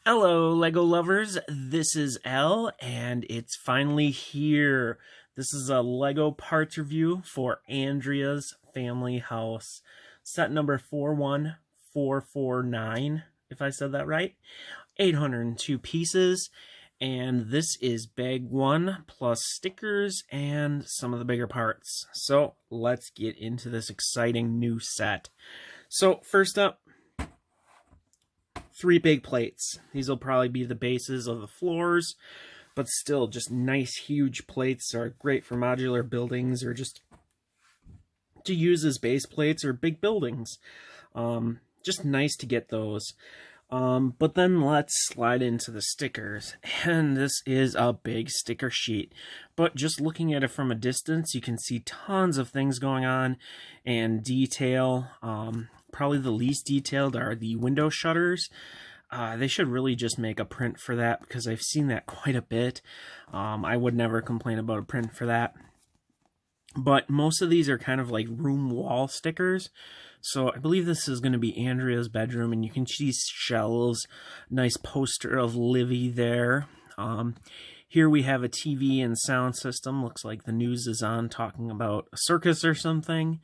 Hello, Lego lovers. This is Elle, and it's finally here. This is a Lego parts review for Andrea's family house. Set number 41449, if I said that right. 802 pieces, and this is bag one plus stickers and some of the bigger parts. So let's get into this exciting new set. So first up, 3 big plates. These will probably be the bases of the floors, but still just nice huge plates are great for modular buildings or just to use as base plates or big buildings. Just nice to get those. But then let's slide into the stickers, and this is a big sticker sheet, but just looking at it from a distance you can see tons of things going on and detail. Probably the least detailed are the window shutters. They should really just make a print for that because I've seen that quite a bit. I would never complain about a print for that. But most of these are kind of like room wall stickers. So I believe this is going to be Andrea's bedroom, and you can see shelves, nice poster of Livy there. Here we have a TV and sound system. Looks like the news is on talking about a circus or something.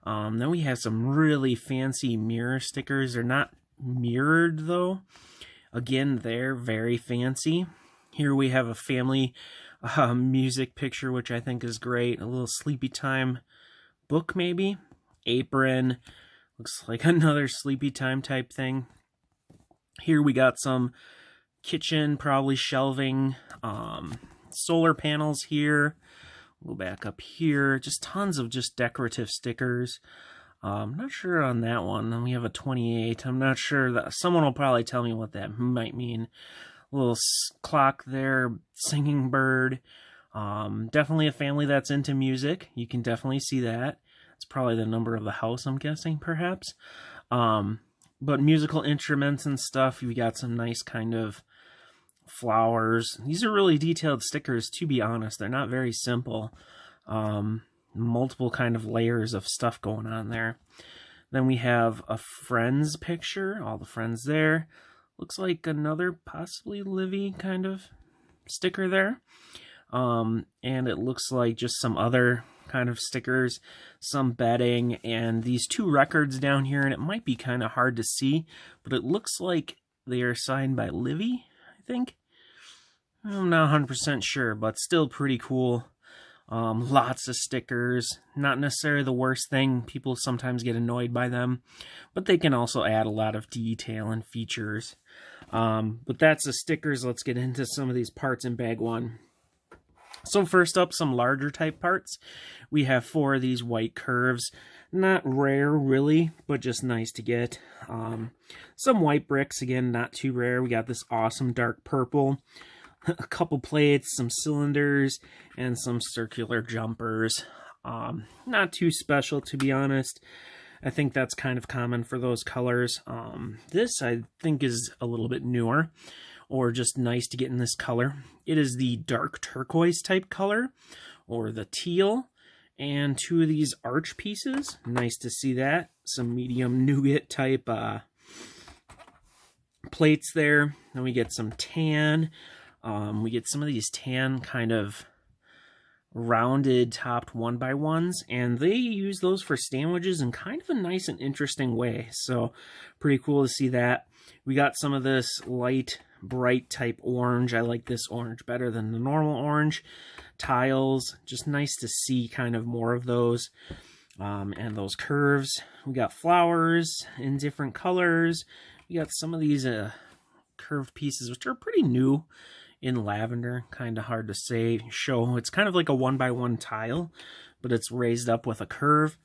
Then we have some really fancy mirror stickers. They're not mirrored though. Again, they're very fancy. Here we have a family music picture, which I think is great. A little sleepy time book maybe. Apron. Looks like another sleepy time type thing. Here we got some kitchen, probably shelving, solar panels here. We'll go back up here. Just tons of just decorative stickers. I'm not sure on that one. Then we have a 28. I'm not sure. That someone will probably tell me what that might mean. A little clock there, singing bird. Definitely a family that's into music. You can definitely see that. It's probably the number of the house, I'm guessing, perhaps. But musical instruments and stuff. We got some nice kind of flowers. These are really detailed stickers, to be honest. They're not very simple. Multiple kind of layers of stuff going on there. Then we have a friends picture, all the friends there. Looks like another possibly Livy kind of sticker there. And it looks like just some other kind of stickers, some bedding, and these 2 records down here, and it might be kind of hard to see, but it looks like they are signed by Livy, I think. I'm not 100% sure, but still pretty cool. Lots of stickers, not necessarily the worst thing. People sometimes get annoyed by them, but they can also add a lot of detail and features. But that's the stickers. Let's get into some of these parts in bag one. So first up, some larger type parts. We have 4 of these white curves. Not rare really, but just nice to get. Some white bricks, again, not too rare. We got this awesome dark purple. A couple plates, some cylinders, and some circular jumpers. Not too special, to be honest. I think that's kind of common for those colors. This, I think, is a little bit newer, or just nice to get in this color. It is the dark turquoise type color, or the teal, and 2 of these arch pieces. Nice to see that. Some medium nougat type plates there. Then we get some tan. We get some of these tan kind of rounded topped 1x1s, and they use those for sandwiches in kind of a nice and interesting way. So pretty cool to see that. We got some of this light, bright type orange. I like this orange better than the normal orange. Tiles, just nice to see kind of more of those. And those curves. We got flowers in different colors. We got some of these curved pieces, which are pretty new. In lavender, kind of hard to show. It's kind of like a 1x1 tile, but it's raised up with a curve.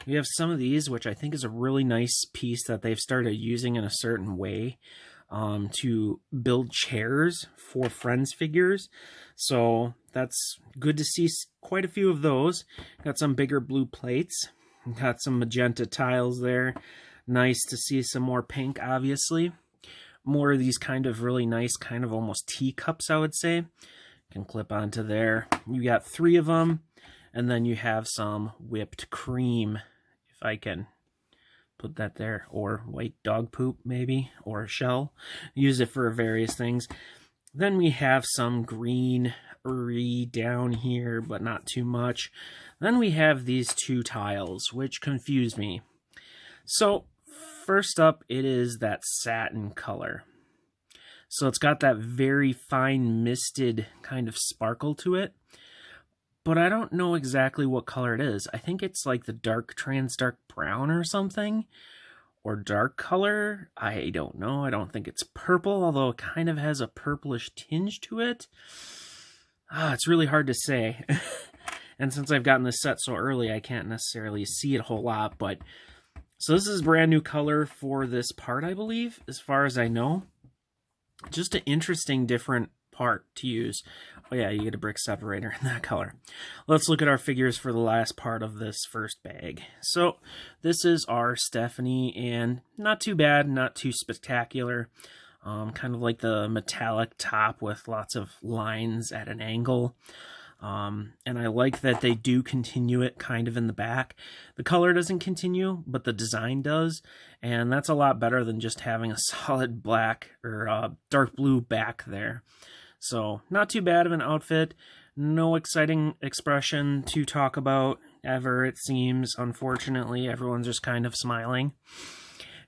We have some of these, which I think is a really nice piece that they've started using in a certain way to build chairs for Friends figures. So that's good to see quite a few of those. Got some bigger blue plates. Got some magenta tiles there. Nice to see some more pink, obviously. More of these kind of really nice, kind of almost teacups, I would say. Can clip onto there. You got 3 of them, and then you have some whipped cream, if I can put that there. Or white dog poop, maybe, or a shell. Use it for various things. Then we have some greenery down here, but not too much. Then we have these two tiles, which confuse me. So, first up, it is that satin color. So it's got that very fine misted kind of sparkle to it. But I don't know exactly what color it is. I think it's like the dark brown or something. Or dark color. I don't know. I don't think it's purple, although it kind of has a purplish tinge to it. It's really hard to say. And since I've gotten this set so early, I can't necessarily see it a whole lot. But so this is brand new color for this part, I believe, as far as I know. Just an interesting, different part to use. Oh yeah, you get a brick separator in that color. Let's look at our figures for the last part of this first bag. So this is our Stephanie, and not too bad, not too spectacular. Kind of like the metallic top with lots of lines at an angle. And I like that they do continue it kind of in the back. The color doesn't continue, but the design does, and that's a lot better than just having a solid black or dark blue back there. So not too bad of an outfit. No exciting expression to talk about ever, it seems. Unfortunately, everyone's just kind of smiling.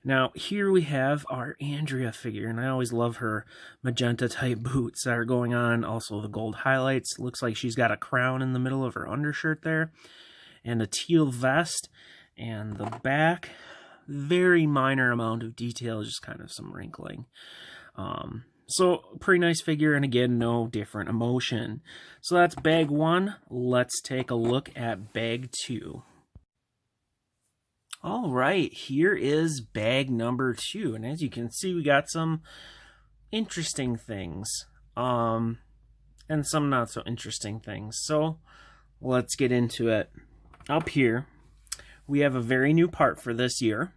Now, here we have our Andrea figure, and I always love her magenta type boots that are going on. Also, the gold highlights. Looks like she's got a crown in the middle of her undershirt there, and a teal vest. And the back, very minor amount of detail, just kind of some wrinkling. So, pretty nice figure, and again, no different emotion. So that's bag one. Let's take a look at bag two. All right, here is bag number two, and as you can see, we got some interesting things, and some not so interesting things. So let's get into it. Up here, we have a very new part for this year,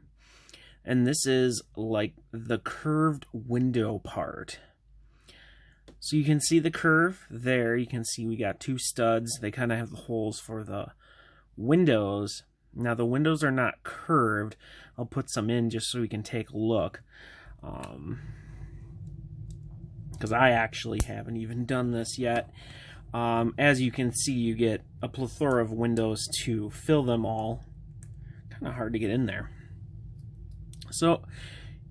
and this is like the curved window part. So you can see the curve there. You can see we got two studs. They kind of have the holes for the windows. Now, the windows are not curved. I'll put some in just so we can take a look. Because I actually haven't even done this yet. As you can see, you get a plethora of windows to fill them all. Kind of hard to get in there. So,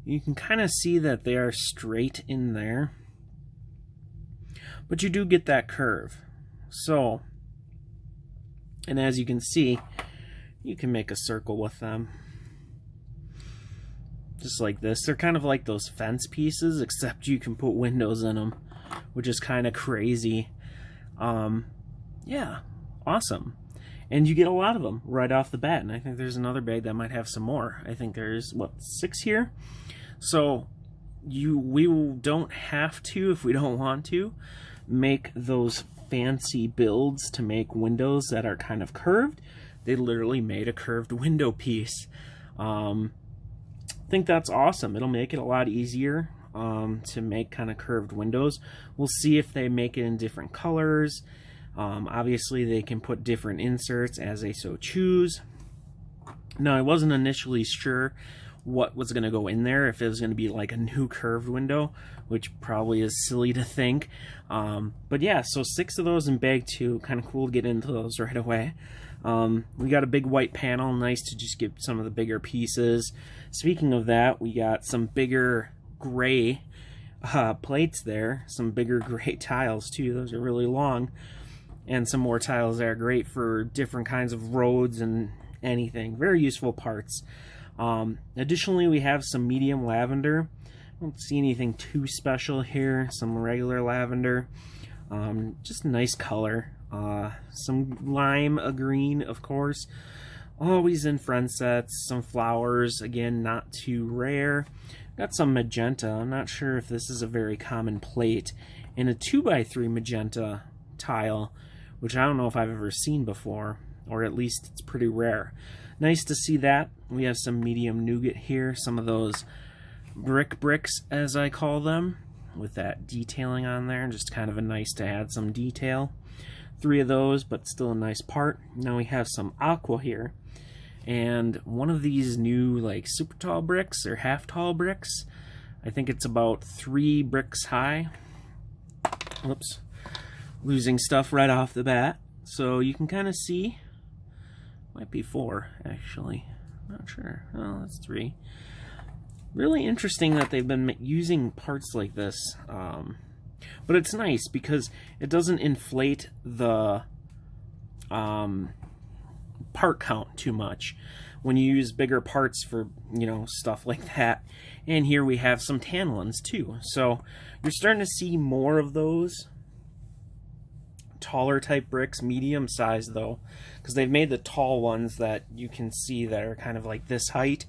you can kind of see that they are straight in there. But you do get that curve. So, and as you can see, you can make a circle with them. Just like this. They're kind of like those fence pieces, except you can put windows in them, which is kind of crazy. Yeah, awesome. And you get a lot of them right off the bat. And I think there's another bag that might have some more. I think there's, what, 6 here? So we don't have to, if we don't want to, make those fancy builds to make windows that are kind of curved. They literally made a curved window piece. I think that's awesome. It'll make it a lot easier to make kind of curved windows. We'll see if they make it in different colors. Obviously, they can put different inserts as they so choose. Now, I wasn't initially sure what was going to go in there, if it was going to be like a new curved window, which probably is silly to think. But yeah, so 6 of those in bag 2. Kind of cool to get into those right away. We got a big white panel, nice to just get some of the bigger pieces. Speaking of that, we got some bigger gray plates there, some bigger gray tiles too. Those are really long, and some more tiles that are great for different kinds of roads and anything. Very useful parts. Additionally, we have some medium lavender. I don't see anything too special here. Some regular lavender. Just a nice color. Some lime, a green, of course. Always in friend sets. Some flowers, again, not too rare. Got some magenta. I'm not sure if this is a very common plate. And a 2x3 magenta tile, which I don't know if I've ever seen before, or at least it's pretty rare. Nice to see that. We have some medium nougat here. Some of those bricks, as I call them, with that detailing on there. Just kind of a nice to add some detail. 3 of those, but still a nice part. Now we have some aqua here. And one of these new like super tall bricks or half tall bricks, I think it's about 3 bricks high. Whoops, losing stuff right off the bat. So you can kind of see, might be 4 actually, not sure. Oh, that's 3. Really interesting that they've been using parts like this, but it's nice because it doesn't inflate the part count too much when you use bigger parts for, you know, stuff like that. And here we have some tan ones too, so you're starting to see more of those taller type bricks, medium size though, because they've made the tall ones that you can see that are kind of like this height.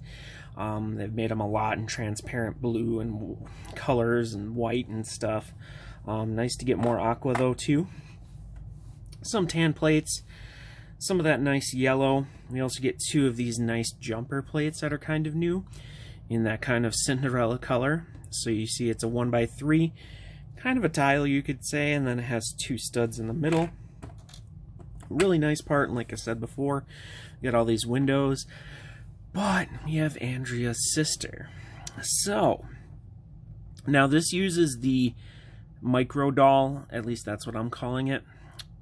They've made them a lot in transparent blue and colors and white and stuff. Nice to get more aqua though too. Some tan plates, some of that nice yellow. We also get 2 of these nice jumper plates that are kind of new in that kind of Cinderella color. So you see it's a 1x3, kind of a tile you could say, and then it has 2 studs in the middle. Really nice part, and like I said before, you got all these windows. But we have Andrea's sister. So now this uses the micro doll, at least that's what I'm calling it,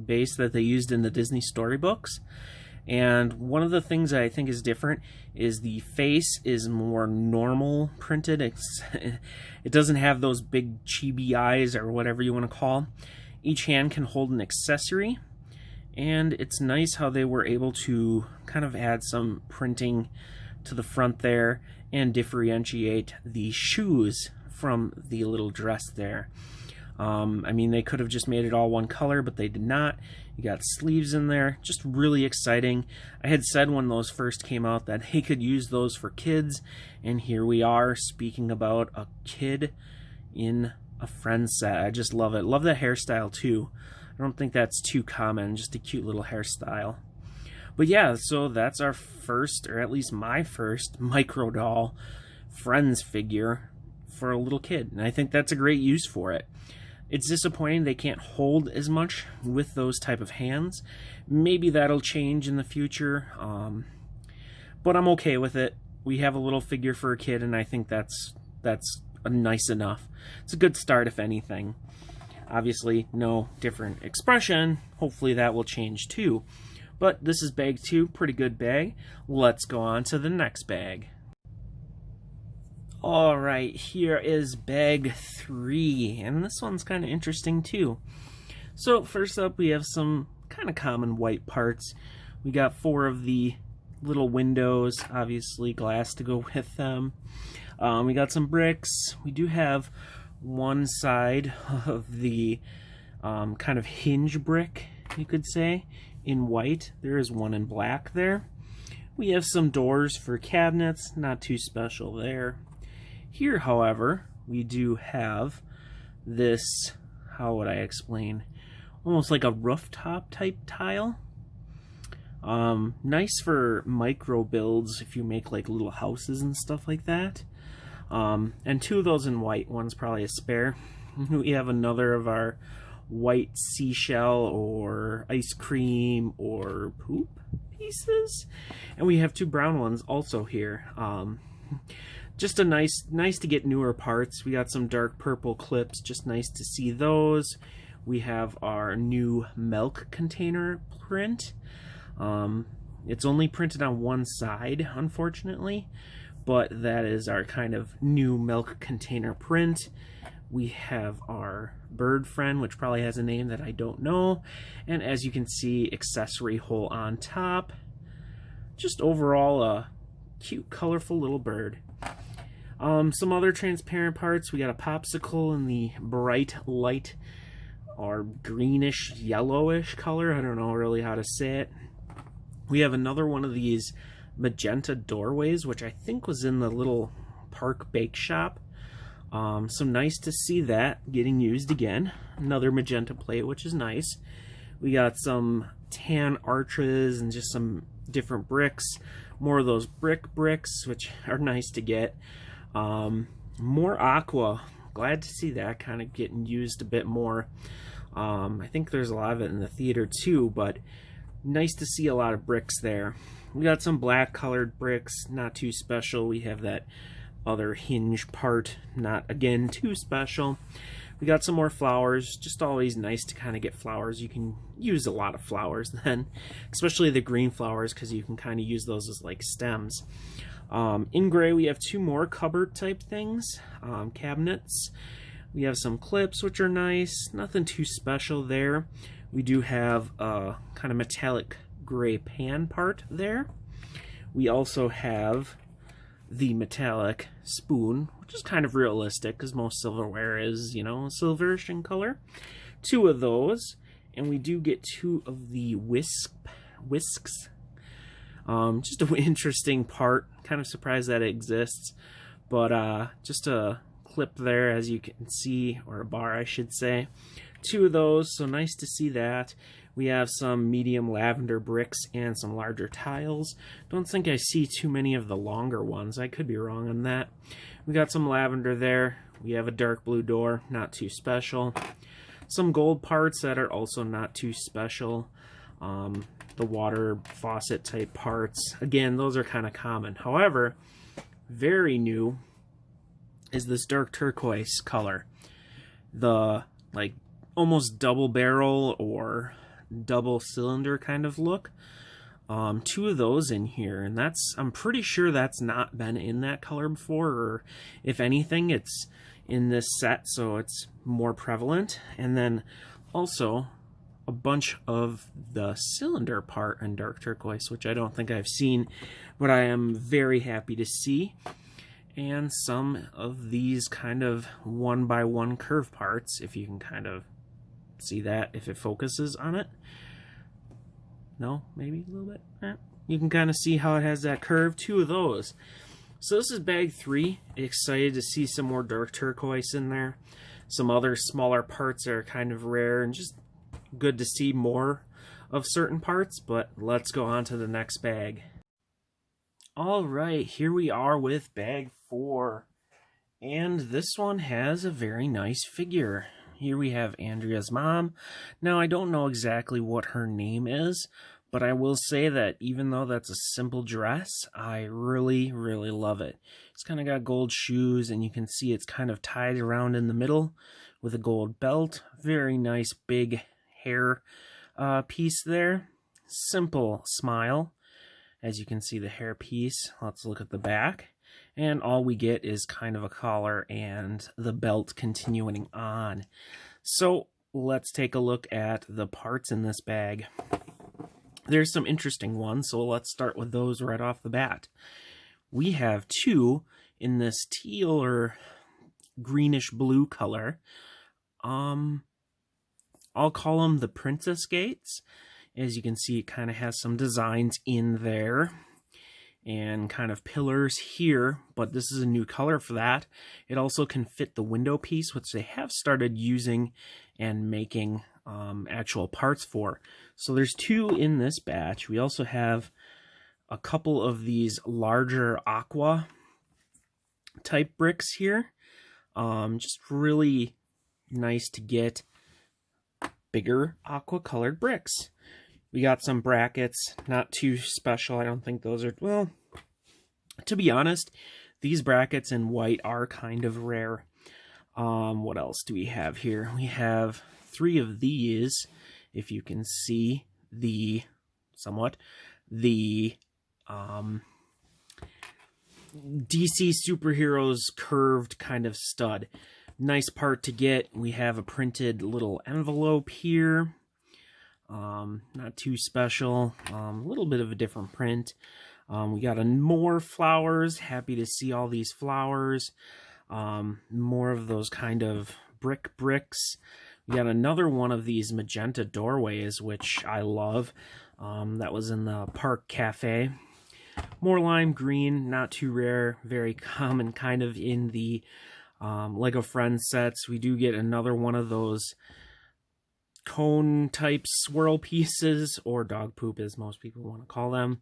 base that they used in the Disney storybooks. And one of the things that I think is different is the face is more normal printed. It doesn't have those big chibi eyes or whatever you want to call. Each hand can hold an accessory, and it's nice how they were able to kind of add some printing to the front there and differentiate the shoes from the little dress there. I mean, they could have just made it all one color, but they did not. You got sleeves in there, just really exciting. I had said when those first came out that they could use those for kids, and here we are speaking about a kid in a Friends set. I just love it. Love the hairstyle too. I don't think that's too common, just a cute little hairstyle. But yeah, so that's our first, or at least my first, micro doll Friends figure for a little kid, and I think that's a great use for it. It's disappointing they can't hold as much with those type of hands. Maybe that'll change in the future, but I'm okay with it. We have a little figure for a kid, and I think that's nice enough. It's a good start, if anything. Obviously, no different expression. Hopefully that will change too. But this is bag 2, pretty good bag. Let's go on to the next bag. Alright, here is bag 3, and this one's kind of interesting too. So first up, we have some kind of common white parts. We got 4 of the little windows, obviously glass to go with them. We got some bricks. We do have one side of the kind of hinge brick, you could say, in white. There is one in black there. We have some doors for cabinets, not too special there. Here, however, we do have this, how would I explain, almost like a rooftop type tile. Nice for micro builds if you make like little houses and stuff like that. And 2 of those in white, one's probably a spare. We have another of our white seashell or ice cream or poop pieces. And we have 2 brown ones also here. Just a nice to get newer parts. We got some dark purple clips, just nice to see those. We have our new milk container print. It's only printed on one side, unfortunately, but that is our kind of new milk container print. We have our bird friend, which probably has a name that I don't know, and as you can see, accessory hole on top. Just overall a cute, colorful little bird. Some other transparent parts. We got a popsicle in the bright light or greenish yellowish color. I don't know really how to say it. We have another one of these magenta doorways, which I think was in the little park bake shop. So nice to see that getting used again. Another magenta plate, which is nice. We got some tan arches and just some different bricks. More of those bricks, which are nice to get. More aqua. Glad to see that kind of getting used a bit more. I think there's a lot of it in the theater too, but nice to see a lot of bricks there. We got some black colored bricks, not too special. We have that other hinge part, not again too special. We got some more flowers, just always nice to kind of get flowers. You can use a lot of flowers then, especially the green flowers, because you can kind of use those as like stems. In gray we have two more cupboard type things, cabinets. We have some clips, which are nice, nothing too special there. We do have a kind of metallic gray pan part there. We also have the metallic spoon, which is kind of realistic because most silverware is, you know, silverish in color. Two of those, and we do get two of the whisks. Just an interesting part. Kind of surprised that it exists, but just a clip there, as you can see, or a bar I should say. Two of those, so nice to see that. We have some medium lavender bricks and some larger tiles. Don't think I see too many of the longer ones. I could be wrong on that. We got some lavender there. We have a dark blue door, not too special. Some gold parts that are also not too special. The water faucet type parts. Again, those are kind of common. However, very new is this dark turquoise color. The like almost double barrel or double cylinder kind of look. Two of those in here, and that's, I'm pretty sure that's not been in that color before, or if anything it's in this set, so it's more prevalent. And then also a bunch of the cylinder part in dark turquoise, which I don't think I've seen, but I am very happy to see. And some of these kind of 1x1 curve parts, if you can kind of see that if it focuses on it. No, maybe a little bit. You can kind of see how it has that curve. Two of those. So this is bag 3. Excited to see some more dark turquoise in there. Some other smaller parts that are kind of rare, and just good to see more of certain parts. But let's go on to the next bag. Alright, here we are with bag 4. And this one has a very nice figure. Here we have Andrea's mom. Now, I don't know exactly what her name is, but I will say that even though that's a simple dress, I really, really love it. It's kind of got gold shoes, and you can see it's kind of tied around in the middle with a gold belt. Very nice big hair piece there. Simple smile. As you can see, the hair piece. Let's look at the back. And all we get is kind of a collar and the belt continuing on. So let's take a look at the parts in this bag. There's some interesting ones, so let's start with those right off the bat. We have two in this teal or greenish blue color. I'll call them the princess gates. As you can see, it kind of has some designs in there and kind of pillars here, but this is a new color for that. It also can fit the window piece, which they have started using and making actual parts for. So there's two in this batch. We also have a couple of these larger aqua type bricks here. Just really nice to get bigger aqua colored bricks. We got some brackets, not too special. I don't think those are, well, to be honest, these brackets in white are kind of rare. What else do we have here? We have 3 of these, if you can see the, somewhat, the DC Superheroes curved kind of stud. Nice part to get. We have a printed little envelope here. Not too special. A little bit of a different print. We got more flowers. Happy to see all these flowers. More of those kind of bricks. We got another one of these magenta doorways, which I love. That was in the Park Cafe. More lime green, not too rare. Very common kind of in the Lego Friends sets. We do get another one of those cone type swirl pieces, or dog poop as most people want to call them.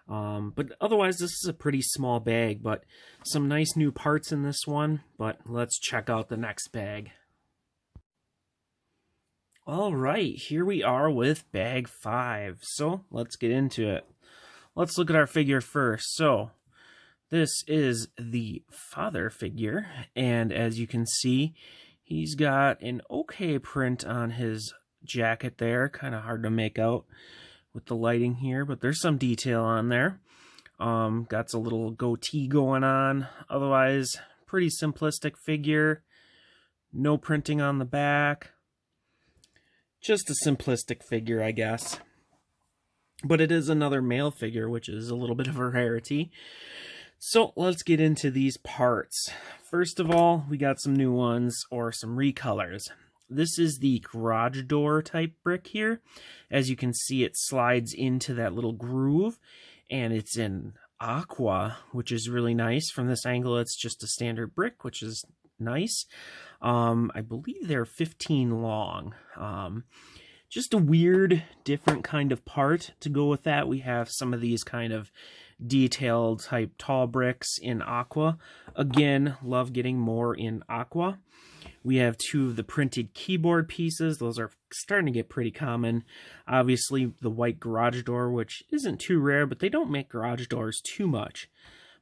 But otherwise, this is a pretty small bag, but some nice new parts in this one. But let's check out the next bag. Alright, here we are with bag 5. So let's get into it. let's look at our figure first. So this is the father figure, and as you can see, he's got an okay print on his jacket there. Kind of hard to make out with the lighting here, but there's some detail on there. Got a little goatee going on. Otherwise, pretty simplistic figure. No printing on the back. Just a simplistic figure, I guess. But it is another male figure, which is a little bit of a rarity. So let's get into these parts. First of all, we got some new ones, or some recolors. This is the garage door type brick here. As you can see, it slides into that little groove, and it's in aqua, which is really nice. From this angle, it's just a standard brick, which is nice. I believe they're 15 long. Just a weird, different kind of part to go with that. We have some of these kind of detailed type tall bricks in aqua. Again, love getting more in aqua. We have two of the printed keyboard pieces. Those are starting to get pretty common. Obviously, the white garage door, which isn't too rare, but they don't make garage doors too much.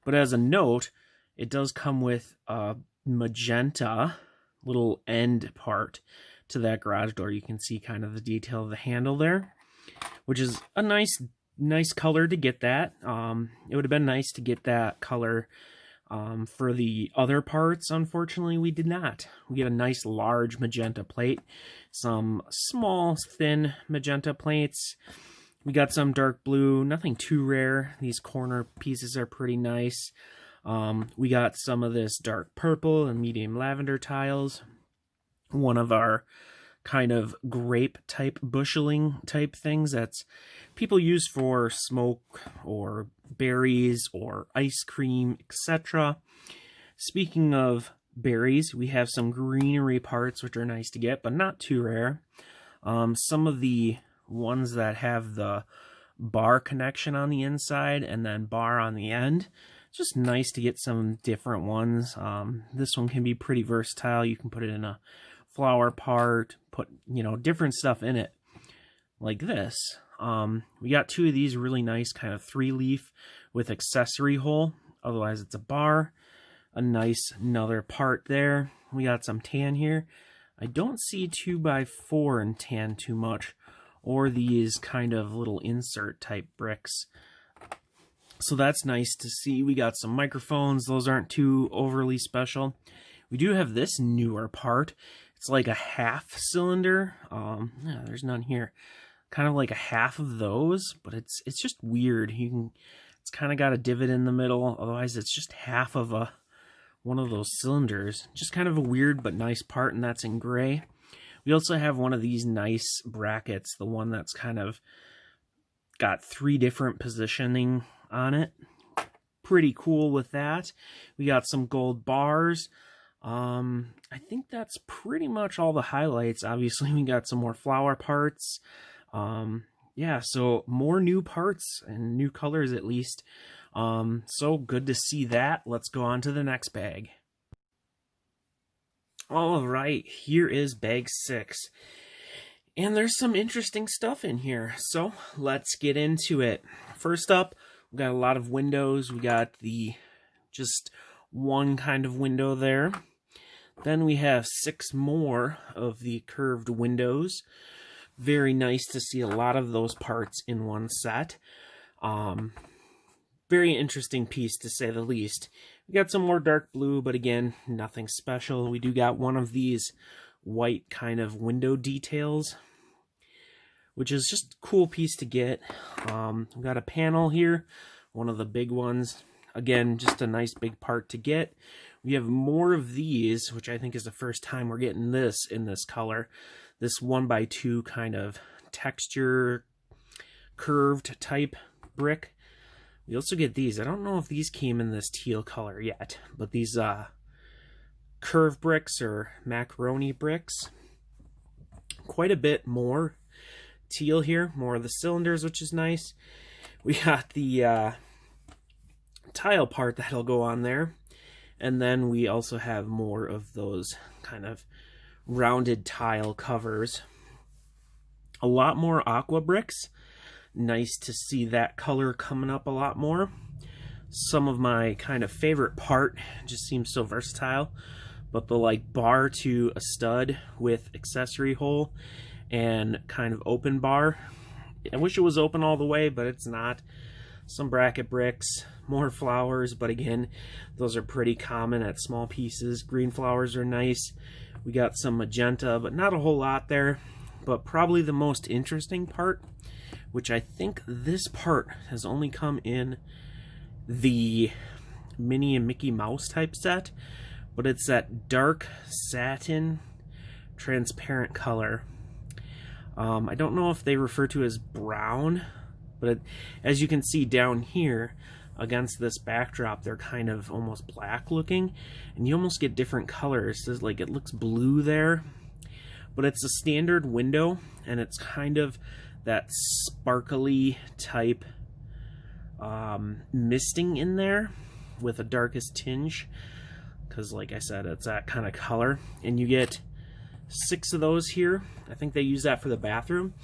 But as a note, it does come with a magenta little end part to that garage door. You can see kind of the detail of the handle there, which is a nice color to get that. It would have been nice to get that color for the other parts. Unfortunately, we did not. We get a nice large magenta plate, some small thin magenta plates. We got some dark blue, nothing too rare. These corner pieces are pretty nice. We got some of this dark purple and medium lavender tiles. One of our kind of grape type busheling type things that's people use for smoke or berries or ice cream, etc. Speaking of berries, we have some greenery parts which are nice to get, but not too rare. Some of the ones that have the bar connection on the inside and then bar on the end, just nice to get some different ones. This one can be pretty versatile. You can put it in a flower part, put, different stuff in it, like this. We got two of these really nice kind of 3-leaf with accessory hole. Otherwise, it's a bar. A nice another part there. We got some tan here. I don't see 2x4 in tan too much, or these kind of little insert type bricks. So that's nice to see. We got some microphones. Those aren't too overly special. We do have this newer part. It's like a half cylinder. Yeah, there's none here. Kind of like a half of those, but it's just weird. It's kind of got a divot in the middle. Otherwise, it's just half of one of those cylinders. Just kind of a weird but nice part, and that's in gray. We also have one of these nice brackets, the one that's kind of got 3 different positioning on it. Pretty cool with that. We got some gold bars. I think that's pretty much all the highlights. Obviously, we got some more flower parts. Yeah, so more new parts and new colors at least. So good to see that. Let's go on to the next bag. All right, here is bag 6. And there's some interesting stuff in here. So let's get into it. First up, we got a lot of windows. We got the just one kind of window there. Then we have 6 more of the curved windows. Very nice to see a lot of those parts in one set. Very interesting piece, to say the least. We got some more dark blue, but again, nothing special. We do got one of these white kind of window details, which is just a cool piece to get. We got a panel here, one of the big ones. Again, just a nice big part to get. We have more of these, which I think is the first time we're getting this in this color. This 1x2 kind of texture, curved type brick. We also get these. I don't know if these came in this teal color yet, but these curved bricks or macaroni bricks. Quite a bit more teal here, more of the cylinders, which is nice. We got the tile part that'll go on there. And then we also have more of those kind of rounded tile covers. A lot more aqua bricks. Nice to see that color coming up a lot more. Some of my kind of favorite part, just seems so versatile, but the like bar to a stud with accessory hole and kind of open bar. I wish it was open all the way, but it's not. Some bracket bricks, more flowers, but again, those are pretty common at small pieces. Green flowers are nice. We got some magenta, but not a whole lot there. But probably the most interesting part, which I think this part has only come in the Minnie and Mickey Mouse type set, but it's that dark satin transparent color. I don't know if they refer to as brown, but as you can see down here against this backdrop, they're kind of almost black looking, and you almost get different colors. It's like it looks blue there, but it's a standard window, and it's kind of that sparkly type misting in there with a darkest tinge, because like I said, it's that kind of color. And you get 6 of those here. I think they use that for the bathroom.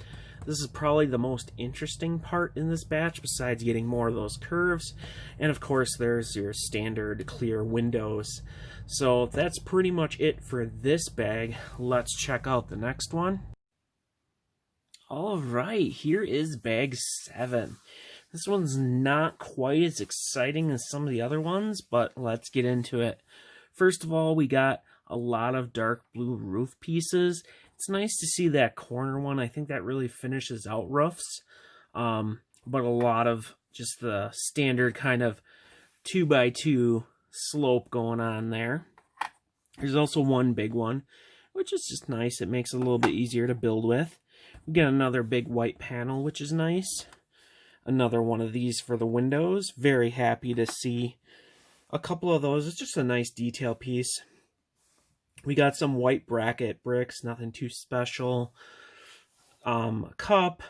This is probably the most interesting part in this batch, besides getting more of those curves. And of course, there's your standard clear windows. So that's pretty much it for this bag. Let's check out the next one. All right, here is bag 7. This one's not quite as exciting as some of the other ones, but let's get into it. First of all, we got a lot of dark blue roof pieces. It's nice to see that corner one. I think that really finishes out roofs. But a lot of just the standard kind of 2x2 slope going on there. There's also one big one, which is just nice. It makes it a little bit easier to build with. We get another big white panel, which is nice. Another one of these for the windows. Very happy to see a couple of those. It's just a nice detail piece. We got some white bracket bricks, nothing too special. Cup.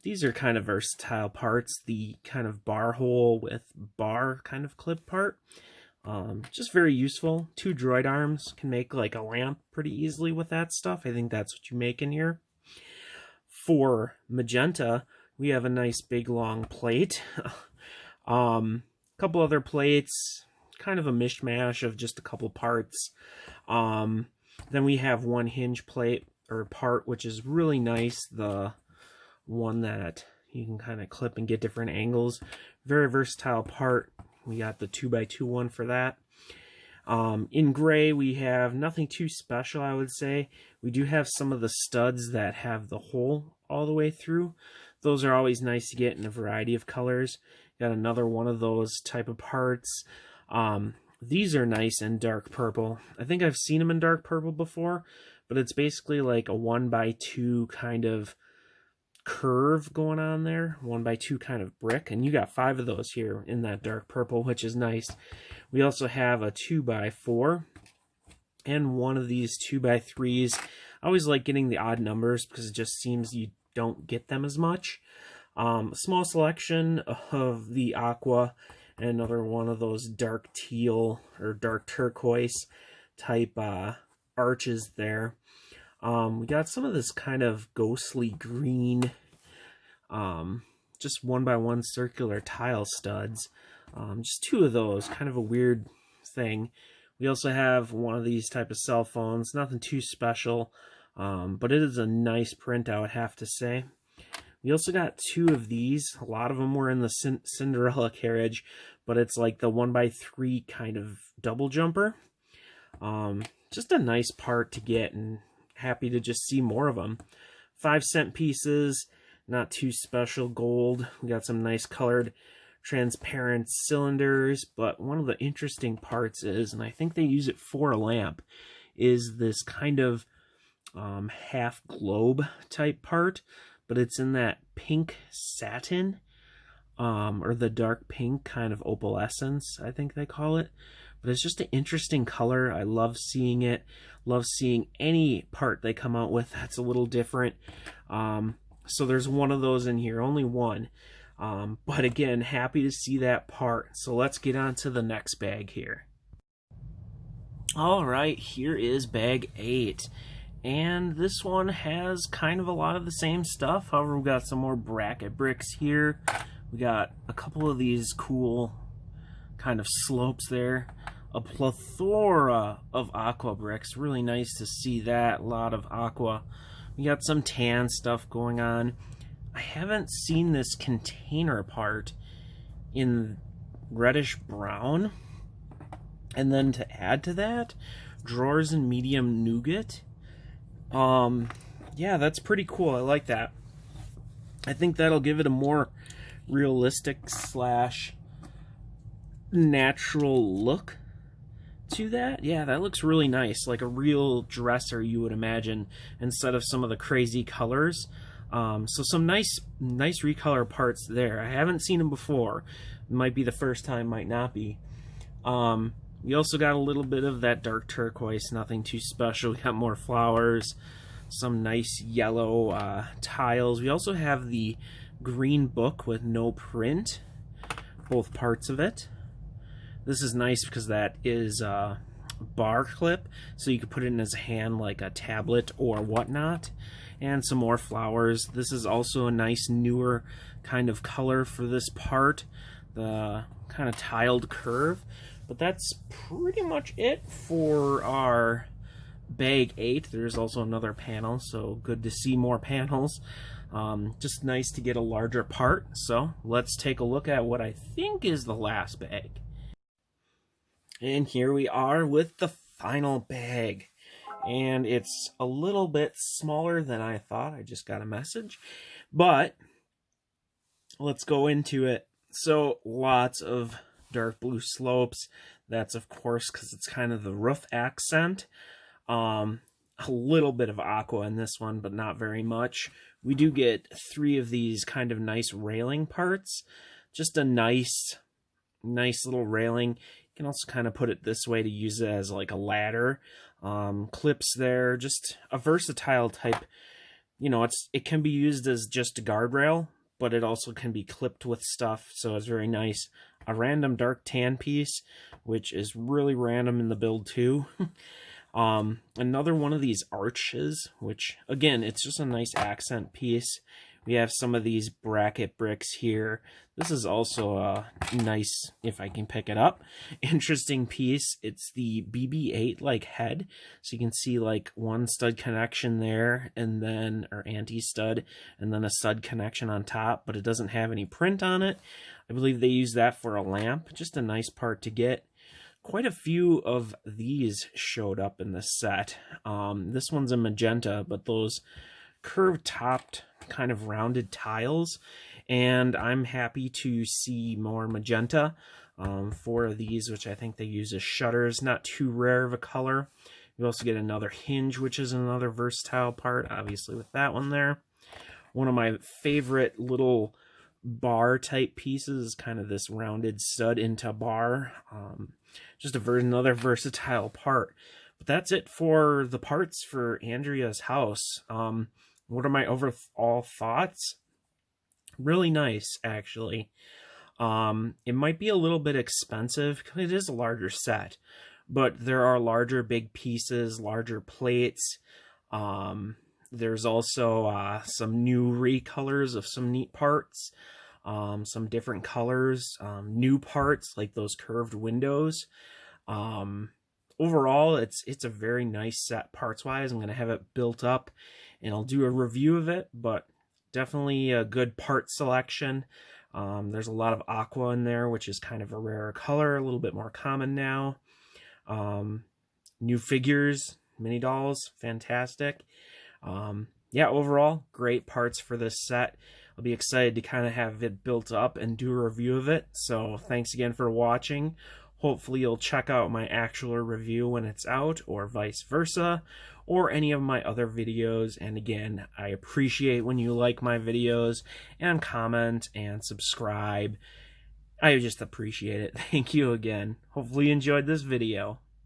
These are kind of versatile parts. The kind of bar hole with bar kind of clip part. Just very useful. 2 droid arms can make like a lamp pretty easily with that stuff. I think that's what you make in here. For Magenta, we have a nice big long plate. Couple other plates, kind of a mishmash of just a couple parts. Then we have one hinge plate or part, which is really nice. The one that you can kind of clip and get different angles. Very versatile part. We got the 2x2 one for that. In gray, we have nothing too special, I would say. We do have some of the studs that have the hole all the way through. Those are always nice to get in a variety of colors. Got another one of those type of parts. These are nice in dark purple. I think I've seen them in dark purple before, but it's basically like a 1x2 kind of curve going on there. 1x2 kind of brick, and you got 5 of those here in that dark purple, which is nice. We also have a 2x4 and one of these 2x3s. I always like getting the odd numbers because it just seems you don't get them as much. A small selection of the aqua and another one of those dark teal or dark turquoise type arches there. We got some of this kind of ghostly green, just 1x1 circular tile studs. Just 2 of those, kind of a weird thing. We also have one of these type of cell phones, nothing too special, but it is a nice print, I would have to say. We also got 2 of these. A lot of them were in the Cinderella carriage, but it's like the 1x3 kind of double jumper. Just a nice part to get, and happy to just see more of them. 5-cent pieces, not too special gold. We got some nice colored transparent cylinders, but one of the interesting parts is, and I think they use it for a lamp, is this kind of half globe type part, but it's in that pink satin, or the dark pink kind of opalescence, I think they call it. But it's just an interesting color. I love seeing it. Love seeing any part they come out with that's a little different. So there's one of those in here, only one. But again, happy to see that part. So let's get on to the next bag here. All right, here is bag 8. And this one has kind of a lot of the same stuff. However, we've got some more bracket bricks here. We got a couple of these cool kind of slopes there. A plethora of aqua bricks. Really nice to see that. A lot of aqua. We got some tan stuff going on. I haven't seen this container part in reddish brown. And then to add to that, drawers in medium nougat. Yeah, that's pretty cool. I like that. I think that'll give it a more realistic slash natural look to that. Yeah, that looks really nice, like a real dresser you would imagine, instead of some of the crazy colors. So some nice recolor parts there. I haven't seen them before. It might be the first time, might not be. We also got a little bit of that dark turquoise, nothing too special. We got more flowers, some nice yellow tiles. We also have the green book with no print, both parts of it. This is nice because that is a bar clip, so you could put it in his hand like a tablet or whatnot. And some more flowers. This is also a nice newer kind of color for this part, the kind of tiled curve. But that's pretty much it for our bag 8. There's also another panel, so good to see more panels. Just nice to get a larger part. So let's take a look at what I think is the last bag. And here we are with the final bag. And it's a little bit smaller than I thought. I just got a message. But let's go into it. So lots of dark blue slopes. That's of course because it's kind of the roof accent. A little bit of aqua in this one, but not very much. We do get 3 of these kind of nice railing parts. Just a nice little railing. You can also kind of put it this way to use it as like a ladder. Clips there, just a versatile type. You know, it can be used as just a guardrail, but it also can be clipped with stuff, so it's very nice. A random dark tan piece, which is really random in the build too. Another one of these arches, which again, it's just a nice accent piece. We have some of these bracket bricks here. This is also a nice, if I can pick it up, interesting piece. It's the BB-8 like head. So you can see like one stud connection there, and then, or anti-stud, and then a stud connection on top, but it doesn't have any print on it. I believe they use that for a lamp. Just a nice part to get. Quite a few of these showed up in this set. This one's a magenta, but those curved topped kind of rounded tiles, and I'm happy to see more magenta. 4 of these, which I think they use as shutters, not too rare of a color. You also get another hinge, which is another versatile part, obviously with that one there. One of my favorite little bar type pieces is kind of this rounded stud into bar. Just another versatile part. But that's it for the parts for Andrea's house. What are my overall thoughts? Really nice, actually. It might be a little bit expensive because it is a larger set, but there are larger big pieces, larger plates. There's also some new recolors of some neat parts, some different colors, new parts like those curved windows. Overall, it's a very nice set parts-wise. I'm going to have it built up, and I'll do a review of it, but definitely a good part selection. There's a lot of aqua in there, which is kind of a rarer color, a little bit more common now. New figures, mini dolls, fantastic. Yeah, overall, great parts for this set. I'll be excited to kind of have it built up and do a review of it. So thanks again for watching. Hopefully you'll check out my actual review when it's out, or vice versa, or any of my other videos. And again, I appreciate when you like my videos and comment and subscribe. I just appreciate it. Thank you again. Hopefully you enjoyed this video.